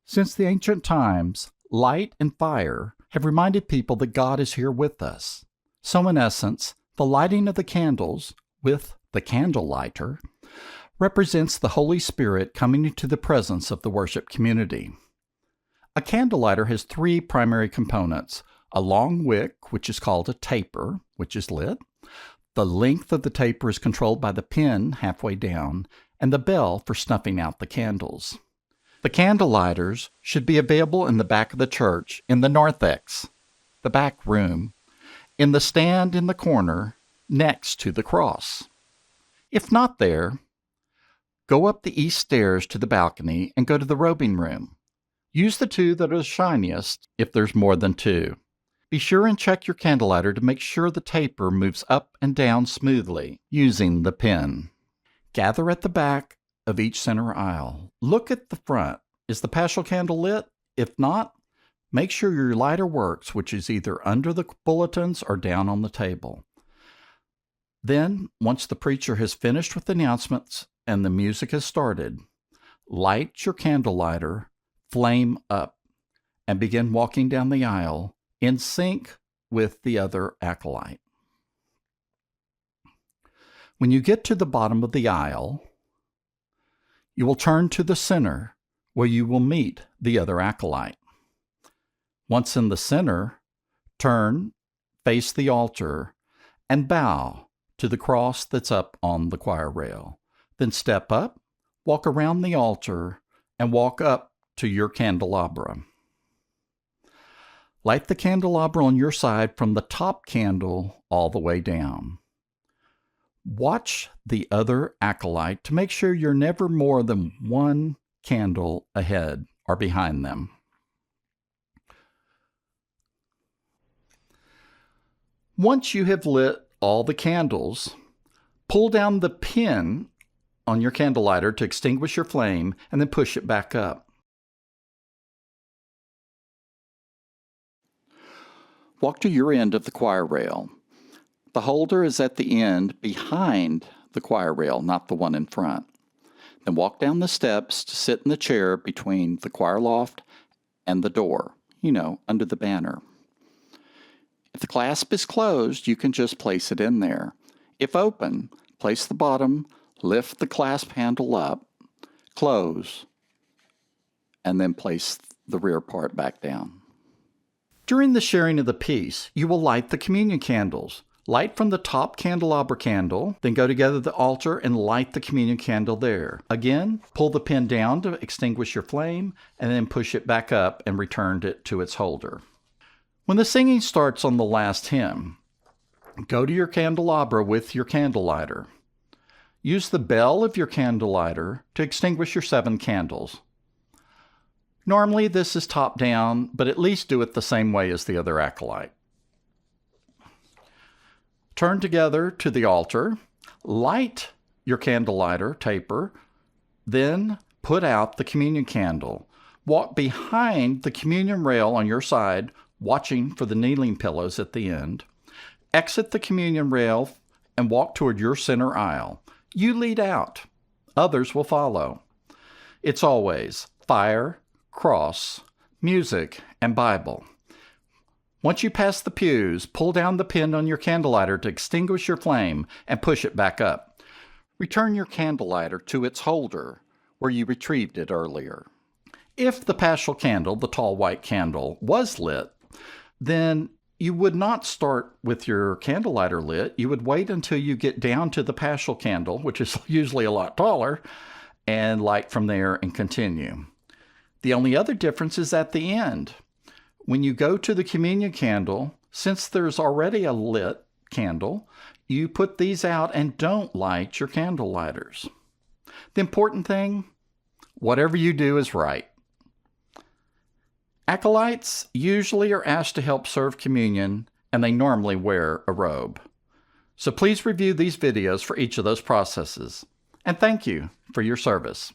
Since the ancient times, light and fire have reminded people that God is here with us. So in essence, the lighting of the candles with the candle lighter represents the Holy Spirit coming into the presence of the worship community. A candle lighter has three primary components: a long wick, which is called a taper, which is lit. The length of the taper is controlled by the pin halfway down, and the bell for snuffing out the candles. The candle lighters should be available in the back of the church, in the narthex, the back room, in the stand in the corner next to the cross. If not there, go up the east stairs to the balcony and go to the robing room. Use the two that are the shiniest if there's more than two. Be sure and check your candle lighter to make sure the taper moves up and down smoothly using the pin. Gather at the back of each center aisle. Look at the front. Is the paschal candle lit? If not, make sure your lighter works, which is either under the bulletins or down on the table. Then, once the preacher has finished with announcements and the music has started, light your candle lighter, flame up, and begin walking down the aisle in sync with the other acolyte. When you get to the bottom of the aisle, you will turn to the center where you will meet the other acolyte. Once in the center, turn, face the altar, and bow to the cross that's up on the choir rail. Then step up, walk around the altar, and walk up to your candelabra. Light the candelabra on your side from the top candle all the way down. Watch the other acolyte to make sure you're never more than one candle ahead or behind them. Once you have lit all the candles, pull down the pin on your candle lighter to extinguish your flame and then push it back up. Walk to your end of the choir rail. The holder is at the end behind the choir rail, not the one in front. Then walk down the steps to sit in the chair between the choir loft and the door, under the banner. If the clasp is closed, you can just place it in there. If open, place the bottom, lift the clasp handle up, close, and then place the rear part back down. During the sharing of the peace, you will light the communion candles. Light from the top candelabra candle, then go together the altar and light the communion candle there. Again, pull the pin down to extinguish your flame, and then push it back up and return it to its holder. When the singing starts on the last hymn, go to your candelabra with your candle lighter. Use the bell of your candle lighter to extinguish your 7 candles. Normally this is top down, but at least do it the same way as the other acolyte. Turn together to the altar, light your candle lighter, taper, then put out the communion candle. Walk behind the communion rail on your side, watching for the kneeling pillows at the end. Exit the communion rail and walk toward your center aisle. You lead out. Others will follow. It's always fire, cross, music, and Bible. Once you pass the pews, pull down the pin on your candle lighter to extinguish your flame and push it back up. Return your candle lighter to its holder where you retrieved it earlier. If the paschal candle, the tall white candle, was lit, then you would not start with your candle lighter lit. You would wait until you get down to the paschal candle, which is usually a lot taller, and light from there and continue. The only other difference is at the end. When you go to the communion candle, since there's already a lit candle, you put these out and don't light your candle lighters. The important thing, whatever you do is right. Acolytes usually are asked to help serve communion, and they normally wear a robe. So please review these videos for each of those processes. And thank you for your service.